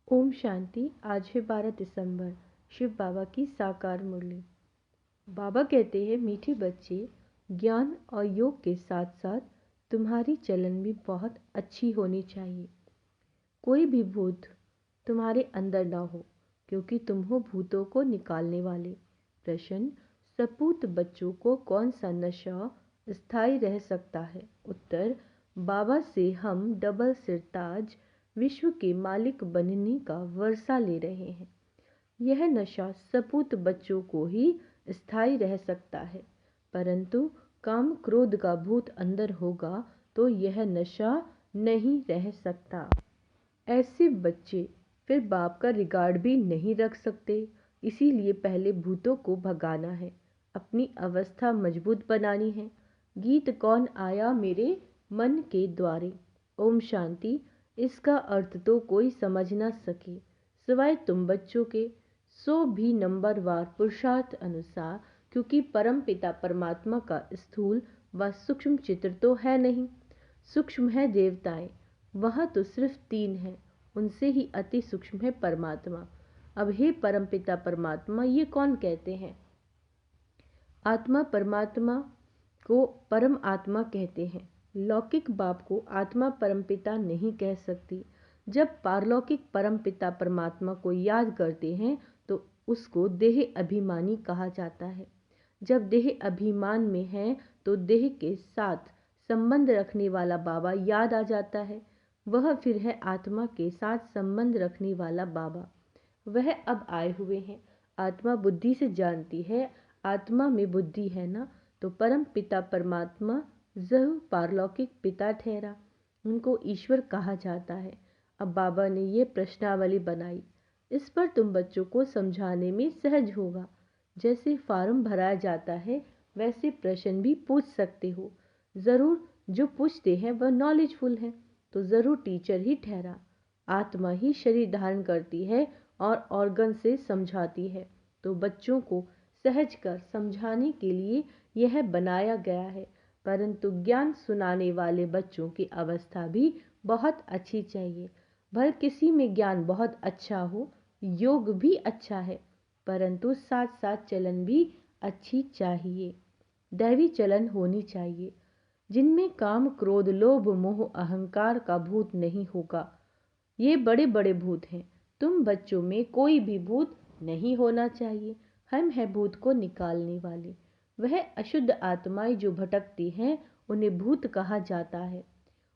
ओम शांति। आज है 12 दिसंबर, शिव बाबा की साकार मुरली। बाबा कहते हैं, मीठे बच्चे, ज्ञान और योग के साथ साथ तुम्हारी चलन भी बहुत अच्छी होनी चाहिए। कोई भी भूत तुम्हारे अंदर ना हो, क्योंकि तुम हो भूतों को निकालने वाले। प्रश्न: सपूत बच्चों को कौन सा नशा स्थायी रह सकता है? उत्तर: बाबा से हम डबल सिरताज विश्व के मालिक बनने का वर्षा ले रहे हैं। यह नशा सपूत बच्चों को ही स्थायी रह सकता है, परंतु काम क्रोध का भूत अंदर होगा तो यह नशा नहीं रह सकता। ऐसे बच्चे फिर बाप का रिगार्ड भी नहीं रख सकते। इसीलिए पहले भूतों को भगाना है, अपनी अवस्था मजबूत बनानी है। गीत कौन आया मेरे मन के द्वारे। ओम शांति। इसका अर्थ तो कोई समझ न सके सिवाय तुम बच्चों के, सो भी नंबरवार पुरुषार्थ अनुसार, क्योंकि परम पिता परमात्मा का स्थूल व सूक्ष्म चित्र तो है नहीं। सूक्ष्म है देवताएं, वह तो सिर्फ 3 है, उनसे ही अति सूक्ष्म है परमात्मा। अब हे परम पिता परमात्मा, ये कौन कहते हैं? आत्मा परमात्मा को परम आत्मा कहते हैं। लौकिक बाप को आत्मा परमपिता नहीं कह सकती। जब पारलौकिक परमपिता परमात्मा को याद करते हैं तो उसको देह अभिमानी कहा जाता है। जब देह अभिमान में है तो देह के साथ संबंध रखने वाला बाबा याद आ जाता है। वह फिर है आत्मा के साथ संबंध रखने वाला बाबा। वह अब आए हुए हैं। आत्मा बुद्धि से जानती है, आत्मा में बुद्धि है ना, तो परम पिता परमात्मा जरूर पारलौकिक पिता ठहरा। उनको ईश्वर कहा जाता है। अब बाबा ने ये प्रश्नावली बनाई, इस पर तुम बच्चों को समझाने में सहज होगा। जैसे फार्म भराया जाता है वैसे प्रश्न भी पूछ सकते हो। जरूर जो पूछते हैं वह नॉलेजफुल है, तो जरूर टीचर ही ठहरा। आत्मा ही शरीर धारण करती है और ऑर्गन से समझाती है, तो बच्चों को सहज कर समझाने के लिए यह बनाया गया है। परंतु ज्ञान सुनाने वाले बच्चों की अवस्था भी बहुत अच्छी चाहिए। भले किसी में ज्ञान बहुत अच्छा हो, योग भी अच्छा है, परंतु साथ साथ चलन भी अच्छी चाहिए। दैवी चलन होनी चाहिए, जिनमें काम क्रोध लोभ मोह अहंकार का भूत नहीं होगा। ये बड़े बड़े भूत हैं, तुम बच्चों में कोई भी भूत नहीं होना चाहिए। हम हैं भूत को निकालने वाले। वह अशुद्ध आत्माएं जो भटकती हैं उन्हें भूत कहा जाता है।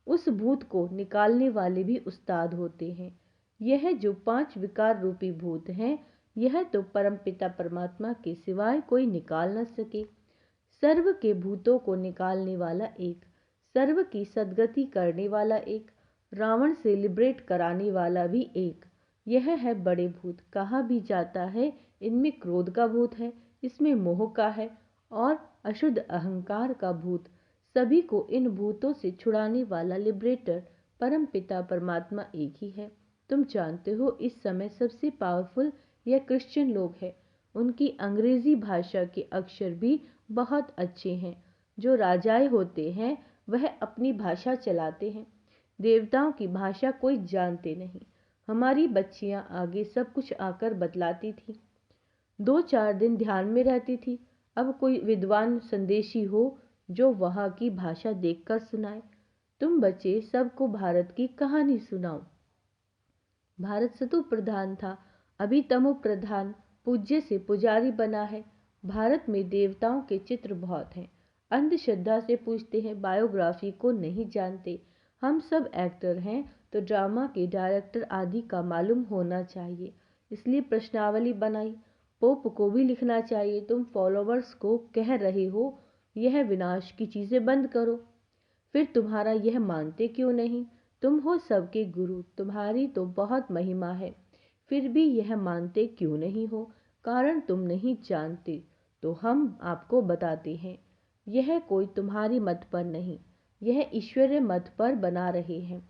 उस भूत को निकालने वाले भी उस्ताद होते हैं। यह जो 5 विकार रूपी भूत हैं, यह तो परमपिता परमात्मा के सिवाय कोई निकाल न सके। सर्व के भूतों को निकालने वाला एक, सर्व की सद्गति करने वाला एक, रावण से लिबरेट कराने वाला भी एक। यह है बड़े भूत। कहा भी जाता है इनमें क्रोध का भूत है, इसमें मोह का है और अशुद्ध अहंकार का भूत। सभी को इन भूतों से छुड़ाने वाला लिबरेटर परम पिता परमात्मा एक ही है। तुम जानते हो इस समय सबसे पावरफुल यह क्रिश्चियन लोग हैं। उनकी अंग्रेजी भाषा के अक्षर भी बहुत अच्छे हैं। जो राजाएं होते हैं वह अपनी भाषा चलाते हैं, देवताओं की भाषा कोई जानते नहीं। हमारी बच्चियां आगे सब कुछ आकर बतलाती थी। 2-4 दिन ध्यान में रहती थी। अब कोई विद्वान संदेशी हो जो वहाँ की भाषा देखकर सुनाए। तुम बच्चे सबको भारत की कहानी सुनाओ। भारत सतु प्रधान था, अभी तमो प्रधान, पूज्य से पुजारी बना है। भारत में देवताओं के चित्र बहुत हैं। अंधश्रद्धा से पूछते हैं, बायोग्राफी को नहीं जानते। हम सब एक्टर हैं तो ड्रामा के डायरेक्टर आदि का मालूम होना चाहिए, इसलिए प्रश्नावली बनाई। पोप को भी लिखना चाहिए। तुम फॉलोवर्स को कह रहे हो यह विनाश की चीज़ें बंद करो, फिर तुम्हारा यह मानते क्यों नहीं? तुम हो सबके गुरु, तुम्हारी तो बहुत महिमा है, फिर भी यह मानते क्यों नहीं हो? कारण तुम नहीं जानते, तो हम आपको बताते हैं। यह कोई तुम्हारी मत पर नहीं, यह ईश्वरीय मत पर बना रहे हैं।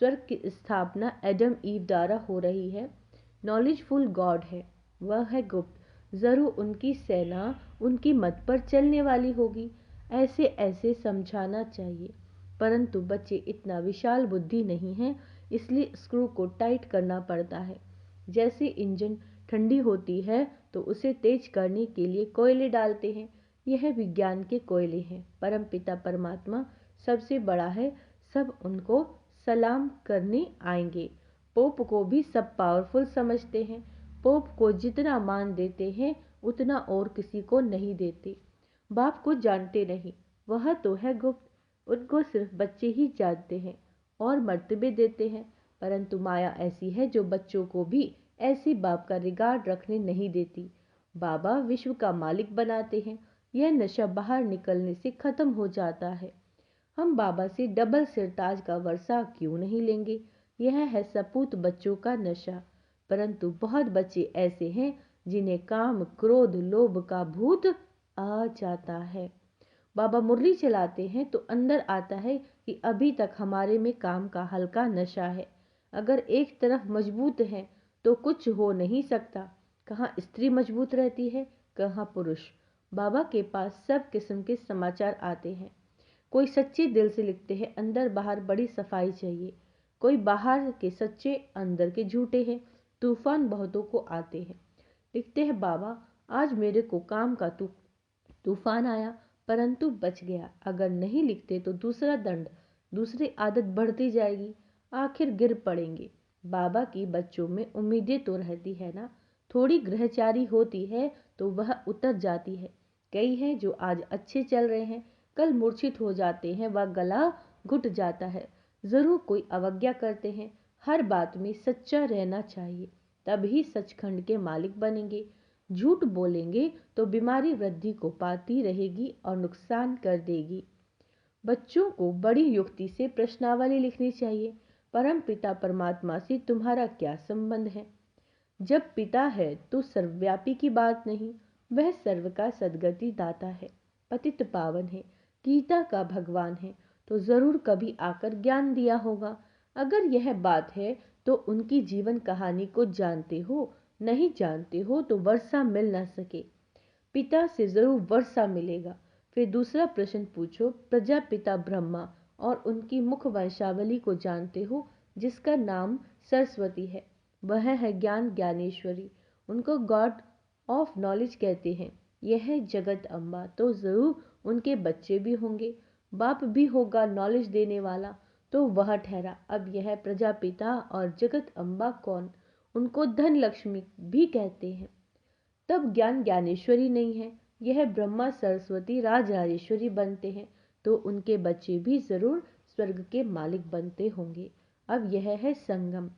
स्वर्ग की स्थापना एडम ईव द्वारा हो रही है। नॉलेजफुल गॉड है, वह है गुप्त। जरूर उनकी सेना उनकी मत पर चलने वाली होगी। ऐसे ऐसे समझाना चाहिए, परंतु बच्चे इतना विशाल बुद्धि नहीं है, इसलिए स्क्रू को टाइट करना पड़ता है। जैसे इंजन ठंडी होती है तो उसे तेज करने के लिए कोयले डालते हैं, यह विज्ञान के कोयले हैं। परमपिता परमात्मा सबसे बड़ा है, सब उनको सलाम करने आएंगे। पोप को भी सब पावरफुल समझते हैं। पोप को जितना मान देते हैं उतना और किसी को नहीं देते। बाप को जानते नहीं, वह तो है गुप्त, उनको सिर्फ बच्चे ही जानते हैं और मर्तबे देते हैं। परंतु माया ऐसी है जो बच्चों को भी ऐसे बाप का रिगार्ड रखने नहीं देती। बाबा विश्व का मालिक बनाते हैं, यह नशा बाहर निकलने से खत्म हो जाता है। हम बाबा से डबल सिरताज का वर्षा क्यों नहीं लेंगे? यह है सपूत बच्चों का नशा। परंतु बहुत बच्चे ऐसे हैं जिन्हें काम क्रोध लोभ का भूत आ जाता है। बाबा मुरली चलाते हैं तो अंदर आता है कि अभी तक हमारे में काम का हल्का नशा है। अगर एक तरफ मजबूत है तो कुछ हो नहीं सकता। कहाँ स्त्री मजबूत रहती है, कहाँ पुरुष। बाबा के पास सब किस्म के समाचार आते हैं। कोई सच्चे दिल से लिखते हैं, अंदर बाहर बड़ी सफाई चाहिए। कोई बाहर के सच्चे, अंदर के झूठे हैं। तूफान बहुतों को आते हैं। लिखते हैं, बाबा आज मेरे को काम का तूफान आया परंतु बच गया। अगर नहीं लिखते तो दूसरा दंड, दूसरी आदत बढ़ती जाएगी, आखिर गिर पड़ेंगे। बाबा की बच्चों में उम्मीदें तो रहती है ना, थोड़ी ग्रहचारी होती है तो वह उतर जाती है। कई हैं जो आज अच्छे चल रहे हैं, कल मूर्छित हो जाते हैं, वह गला घुट जाता है। जरूर कोई अवज्ञा करते हैं। हर बात में सच्चा रहना चाहिए, तभी सचखंड के मालिक बनेंगे। झूठ बोलेंगे तो बीमारी वृद्धि को पाती रहेगी और नुकसान कर देगी। बच्चों को बड़ी युक्ति से प्रश्नावली लिखनी चाहिए। परम पिता परमात्मा से तुम्हारा क्या संबंध है? जब पिता है तो सर्वव्यापी की बात नहीं, वह सर्व का सद्गति दाता है, पतित पावन है, गीता का भगवान है, तो जरूर कभी आकर ज्ञान दिया होगा। अगर यह बात है तो उनकी जीवन कहानी को जानते हो, नहीं जानते हो तो वर्षा मिल न सके। पिता से जरूर वर्षा मिलेगा। फिर दूसरा प्रश्न पूछो, प्रजापिता ब्रह्मा और उनकी मुख वंशावली को जानते हो, जिसका नाम सरस्वती है। वह है ज्ञान ज्ञानेश्वरी, उनको गॉड ऑफ नॉलेज कहते हैं। यह है जगत अम्बा, तो जरूर उनके बच्चे भी होंगे, बाप भी होगा नॉलेज देने वाला, तो वह ठहरा। अब यह प्रजापिता और जगत अम्बा कौन? उनको धन लक्ष्मी भी कहते हैं। तब ज्ञान ज्ञानेश्वरी नहीं है, यह ब्रह्मा सरस्वती राजराजेश्वरी बनते हैं, तो उनके बच्चे भी जरूर स्वर्ग के मालिक बनते होंगे। अब यह है संगम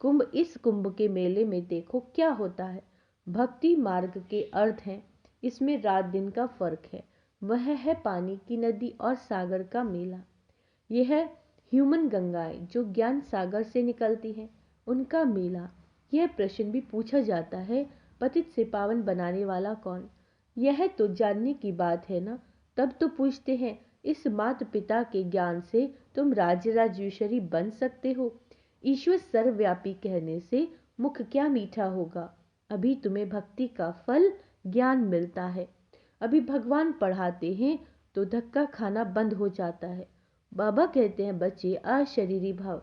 कुंभ। इस कुंभ के मेले में देखो क्या होता है। भक्ति मार्ग के अर्थ हैं, इसमें रात दिन का फर्क है। वह है पानी की नदी और सागर का मेला। यह है ह्यूमन गंगाएं जो ज्ञान सागर से निकलती हैं, उनका मेला। यह प्रश्न भी पूछा जाता है, पतित से पावन बनाने वाला कौन? यह तो जानने की बात है ना। तब तो पूछते हैं, इस माता पिता के ज्ञान से तुम राजराजेश्वरी बन सकते हो। ईश्वर सर्वव्यापी कहने से मुख क्या मीठा होगा। अभी तुम्हें भक्ति का फल ज्ञान मिलता है। अभी भगवान पढ़ाते हैं तो धक्का खाना बंद हो जाता है। बाबा कहते हैं, बच्चे अशरीरी भव।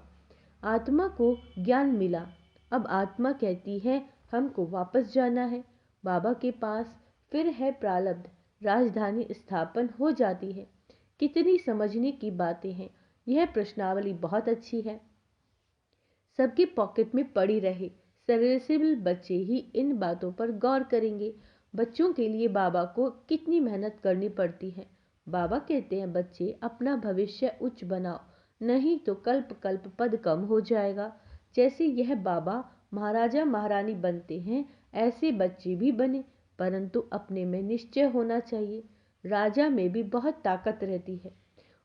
आत्मा को ज्ञान मिला, अब आत्मा कहती है हमको वापस जाना है बाबा के पास। फिर है प्रारब्ध, राजधानी स्थापन हो जाती है। कितनी समझने की बातें हैं। यह प्रश्नावली बहुत अच्छी है, सबके पॉकेट में पड़ी रहे। सेरेब्रल बच्चे ही इन बातों पर गौर करेंगे। बच्चों के लिए बाबा को कितनी मेहनत करनी पड़ती है। बाबा कहते हैं, बच्चे अपना भविष्य उच्च बनाओ, नहीं तो कल्प कल्प पद कम हो जाएगा। जैसे यह बाबा महाराजा महारानी बनते हैं, ऐसे बच्चे भी बने, परंतु अपने में निश्चय होना चाहिए। राजा में भी बहुत ताकत रहती है,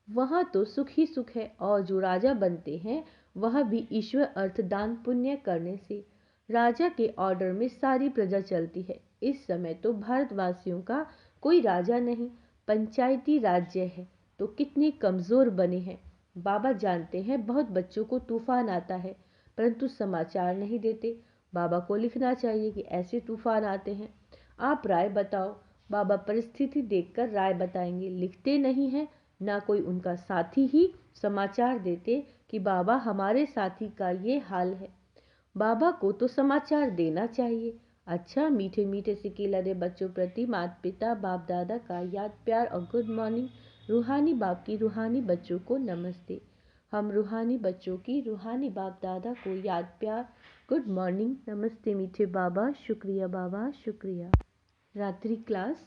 वहाँ तो सुख ही सुख है। और जो राजा बनते हैं वह भी ईश्वर अर्थ दान पुण्य करने से। राजा के ऑर्डर में सारी प्रजा चलती है। इस समय तो भारतवासियों का कोई राजा नहीं, पंचायती राज्य है, तो कितने कमजोर बने हैं। बाबा जानते हैं बहुत बच्चों को तूफान आता है, परंतु समाचार नहीं देते। बाबा को लिखना चाहिए कि ऐसे तूफान आते हैं, आप राय बताओ। बाबा परिस्थिति देखकर राय बताएंगे। लिखते नहीं हैं, ना कोई उनका साथी ही समाचार देते कि बाबा हमारे साथी का ये हाल है। बाबा को तो समाचार देना चाहिए। अच्छा, मीठे मीठे से किलरे बच्चों प्रति माता पिता बाप दादा का याद प्यार और गुड मॉर्निंग। रूहानी बाप की रूहानी बच्चों को नमस्ते। हम रूहानी बच्चों की रूहानी बाप दादा को याद प्यार गुड मॉर्निंग नमस्ते मीठे बाबा, शुक्रिया बाबा, शुक्रिया। रात्रि क्लास।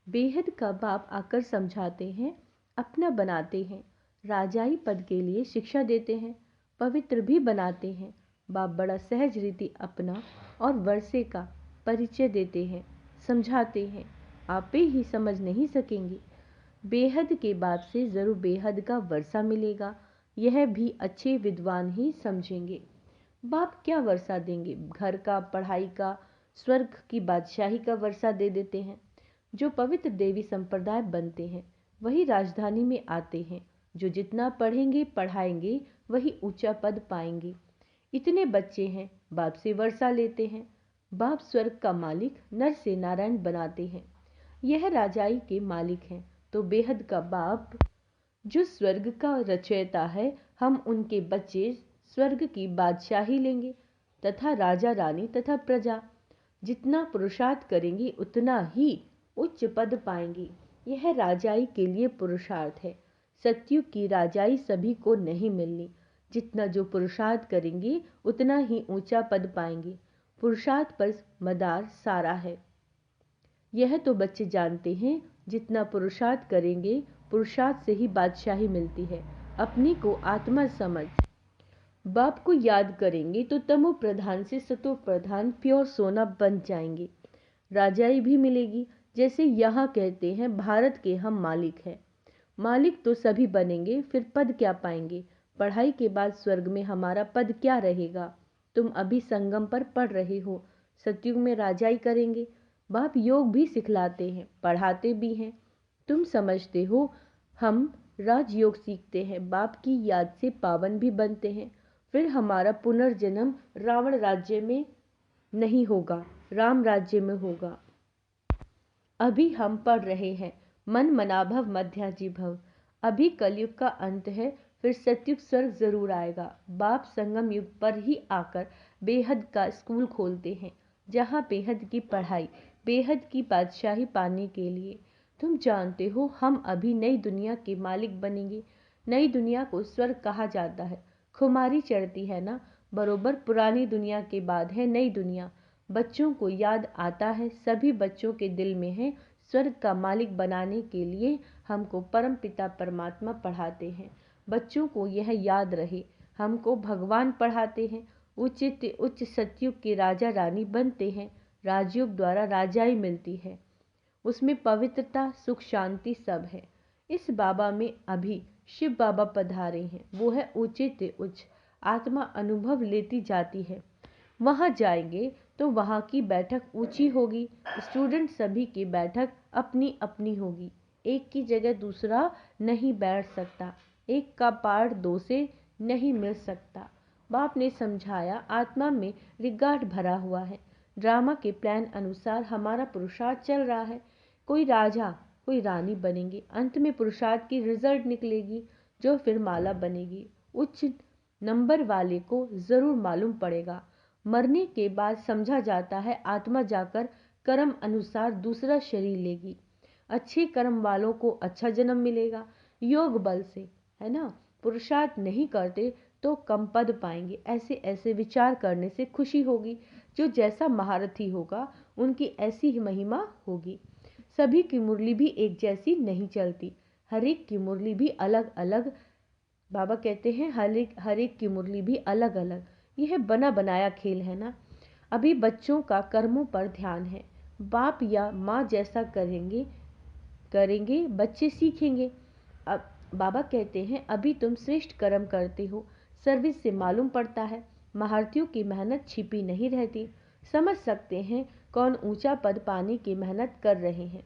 बेहद का बाप आकर समझाते हैं, अपना बनाते हैं, राजाई पद के लिए शिक्षा देते हैं, पवित्र भी बनाते हैं। बाप बड़ा सहज रीति अपना और वर्षे का परिचय देते हैं, समझाते हैं, आप ही समझ नहीं सकेंगे। बेहद के बाप से जरूर बेहद का वर्षा मिलेगा, यह भी अच्छे विद्वान ही समझेंगे। बाप क्या वर्षा देंगे? घर का, पढ़ाई का, स्वर्ग की बादशाही का वर्षा दे देते हैं। जो पवित्र देवी संप्रदाय बनते हैं वही राजधानी में आते हैं। जो जितना पढ़ेंगे पढ़ाएंगे वही ऊंचा पद पाएंगे। इतने बच्चे हैं, बाप से वर्षा लेते हैं। बाप स्वर्ग का मालिक नर से नारायण बनाते हैं। यह राजाई के मालिक हैं, तो बेहद का बाप जो स्वर्ग का रचयिता है, हम उनके बच्चे स्वर्ग की बादशाही लेंगे तथा राजा रानी तथा प्रजा। जितना पुरुषार्थ करेंगे उतना ही उच्च पद पाएंगे। यह राजाई के लिए पुरुषार्थ है। सतयुग की राजाई सभी को नहीं मिलनी। जितना जो पुरुषार्थ करेंगे उतना ही ऊंचा पद पाएंगे। पुरुषार्थ पर मदार सारा है, यह तो बच्चे जानते हैं। जितना पुरुषार्थ करेंगे पुरुषार्थ से ही बादशाही मिलती है। अपनी को आत्मा समझ बाप को याद करेंगे तो तमो प्रधान से सतो प्रधान प्योर सोना बन जाएंगे। राजाई भी मिलेगी। जैसे यहाँ कहते हैं, भारत के हम मालिक हैं। मालिक तो सभी बनेंगे, फिर पद क्या पाएंगे? पढ़ाई के बाद स्वर्ग में हमारा पद क्या रहेगा? तुम अभी संगम पर पढ़ रहे हो, सतयुग में राजाई करेंगे। बाप योग भी सिखलाते हैं, पढ़ाते भी हैं। तुम समझते हो, हम राजयोग सीखते हैं, बाप की याद से पावन भी बनते हैं। फिर हमारा पुनर्जन्म रावण राज्य में नहीं होगा, राम राज्य में होगा। अभी हम पढ़ रहे हैं, मन मनाभव मध्याजी भव। अभी कलयुग का अंत है, फिर सतयुग स्वर्ग जरूर आएगा। बाप संगम युग पर ही आकर बेहद का स्कूल खोलते हैं, जहाँ बेहद की पढ़ाई, बेहद की बादशाही पाने के लिए। तुम जानते हो, हम अभी नई दुनिया के मालिक बनेंगे। नई दुनिया को स्वर्ग कहा जाता है। खुमारी चढ़ती है ना, बरोबर पुरानी दुनिया के बाद है नई दुनिया। बच्चों को याद आता है, सभी बच्चों के दिल में है, स्वर्ग का मालिक बनाने के लिए हमको परम पिता परमात्मा पढ़ाते हैं। बच्चों को यह याद रहे, हमको भगवान पढ़ाते हैं। उचित उच्च सतयुग के राजा रानी बनते हैं। राजयोग द्वारा राजाई मिलती है, उसमें पवित्रता, सुख, शांति सब है। इस बाबा में अभी शिव बाबा पधारे हैं, वो है उचित उच्च। आत्मा अनुभव लेती जाती है। वहाँ जाएंगे तो वहाँ की बैठक ऊंची होगी। स्टूडेंट सभी की बैठक अपनी अपनी होगी। एक की जगह दूसरा नहीं बैठ सकता, एक का पार्ट दो से नहीं मिल सकता। बाप ने समझाया, आत्मा में रिगार्ड भरा हुआ है। ड्रामा के प्लान अनुसार हमारा पुरुषार्थ चल रहा है। कोई राजा, कोई रानी बनेंगे। अंत में पुरुषार्थ की रिजल्ट निकलेगी, जो फिर माला बनेगी। उच्च नंबर वाले को जरूर मालूम पड़ेगा। मरने के बाद समझा जाता है, आत्मा जाकर कर्म अनुसार दूसरा शरीर लेगी। अच्छे कर्म वालों को अच्छा जन्म मिलेगा, योग बल से, है ना। पुरुषार्थ नहीं करते तो कम पद पाएंगे। ऐसे ऐसे विचार करने से खुशी होगी। जो जैसा महारथी होगा उनकी ऐसी ही महिमा होगी। सभी की मुरली भी एक जैसी नहीं चलती, हर एक की मुरली भी अलग अलग। बाबा कहते हैं, हर एक की मुरली भी अलग अलग। यह बना बनाया खेल है ना। अभी बच्चों का कर्मों पर ध्यान है। बाप या माँ जैसा करेंगे बच्चे सीखेंगे। अब बाबा कहते हैं, अभी तुम श्रेष्ठ कर्म करते हो, सर्विस से मालूम पड़ता है। महारथियों की मेहनत छिपी नहीं रहती। समझ सकते हैं कौन ऊंचा पद पाने की मेहनत कर रहे हैं।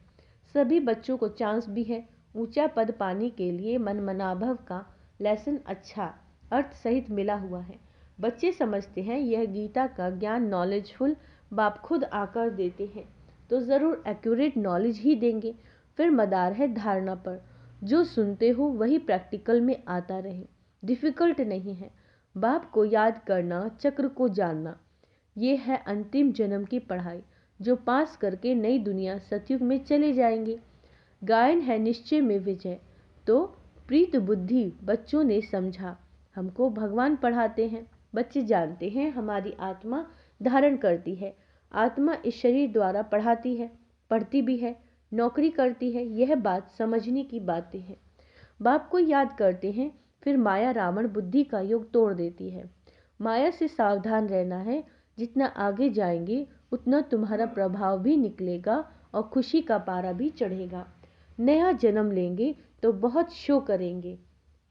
सभी बच्चों को चांस भी है। ऊंचा पद पाने के लिए मन मनाभव का लेसन अच्छा अर्थ सहित मिला हुआ है। बच्चे समझते हैं यह गीता का ज्ञान नॉलेजफुल बाप खुद आकर देते हैं, तो ज़रूर एक्यूरेट नॉलेज ही देंगे। फिर मदार है धारणा पर। जो सुनते हो वही प्रैक्टिकल में आता रहे। डिफिकल्ट नहीं है। बाप को याद करना, चक्र को जानना, ये है अंतिम जन्म की पढ़ाई, जो पास करके नई दुनिया सतयुग में चले जाएंगे। गायन है निश्चय में विजय। तो प्रीत बुद्धि बच्चों ने समझा, हमको भगवान पढ़ाते हैं। बच्चे जानते हैं हमारी आत्मा धारण करती है, आत्मा इस शरीर द्वारा पढ़ाती है, पढ़ती भी है, नौकरी करती है। यह बात समझने की बातें हैं। बाप को याद करते हैं, फिर माया रावण बुद्धि का योग तोड़ देती है। माया से सावधान रहना है। जितना आगे जाएंगे उतना तुम्हारा प्रभाव भी निकलेगा और खुशी का पारा भी चढ़ेगा। नया जन्म लेंगे तो बहुत शो करेंगे।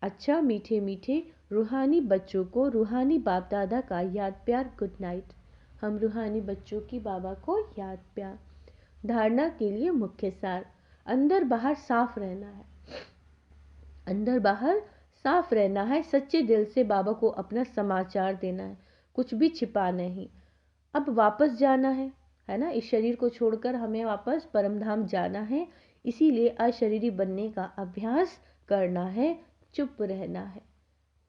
अच्छा मीठे मीठे रूहानी बच्चों को रूहानी बाप दादा का याद प्यार गुड नाइट। हम रूहानी बच्चों की बाबा को याद प्यार। धारणा के लिए मुख्य सार, अंदर बाहर साफ रहना है। अंदर बाहर साफ रहना है। सच्चे दिल से बाबा को अपना समाचार देना है, कुछ भी छिपा नहीं। अब वापस जाना है ना, इस शरीर को छोड़कर हमें वापस परमधाम जाना है। इसीलिए अशरीरी बनने का अभ्यास करना है, चुप रहना है,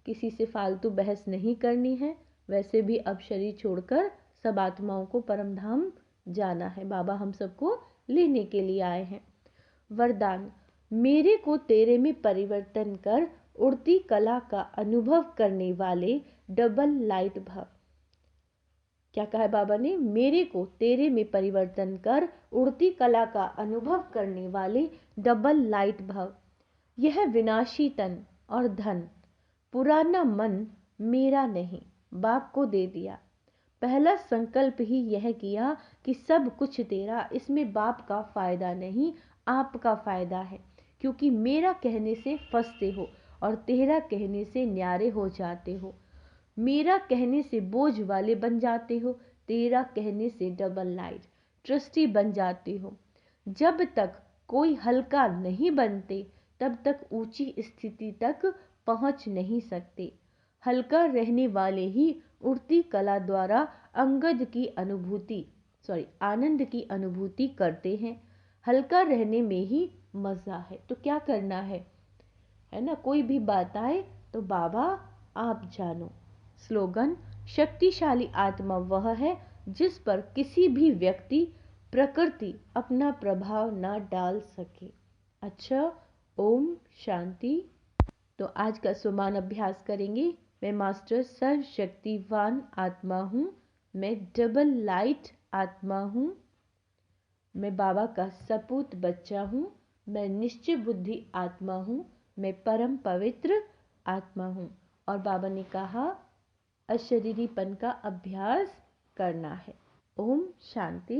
किसी से फालतू बहस नहीं करनी है। वैसे भी अब शरीर छोड़कर सब आत्माओं को परमधाम जाना है। बाबा हम सबको लेने के लिए आए हैं। वरदान, मेरे को तेरे में परिवर्तन कर उड़ती कला का अनुभव करने वाले डबल लाइट भव। क्या कहा बाबा ने? मेरे को तेरे में परिवर्तन कर उड़ती कला का अनुभव करने वाले डबल लाइट भव। यह विनाशी तन और धन, पुराना मन मेरा नहीं, बाप को दे दिया। पहला संकल्प ही यह किया कि सब कुछ तेरा, इसमें बाप का फायदा नहीं, आपका फायदा है। क्योंकि मेरा कहने से फंसते हो और तेरा कहने से न्यारे हो जाते हो। मेरा कहने से बोझ वाले बन जाते हो, तेरा कहने से डबल लाइट ट्रस्टी बन जाते हो। जब तक कोई हल्का नहीं बनते तब तक ऊंची स्थिति तक पहुंच नहीं सकते। हल्का रहने वाले ही उड़ती कला द्वारा आनंद की अनुभूति करते हैं। हल्का रहने में ही मजा है। तो क्या करना है ना, कोई भी बात आए तो बाबा आप जानो। स्लोगन, शक्तिशाली आत्मा वह है जिस पर किसी भी व्यक्ति प्रकृति अपना प्रभाव ना डाल सके। अच्छा, ओम शांति। तो आज का सुमान अभ्यास करेंगे। मैं मास्टर सर्वशक्तिवान आत्मा हूँ, मैं डबल लाइट आत्मा हूँ, मैं बाबा का सपूत बच्चा हूँ, मैं निश्चय बुद्धि आत्मा हूँ, मैं परम पवित्र आत्मा हूँ। और बाबा ने कहा अशरीरीपन का अभ्यास करना है। ओम शांति।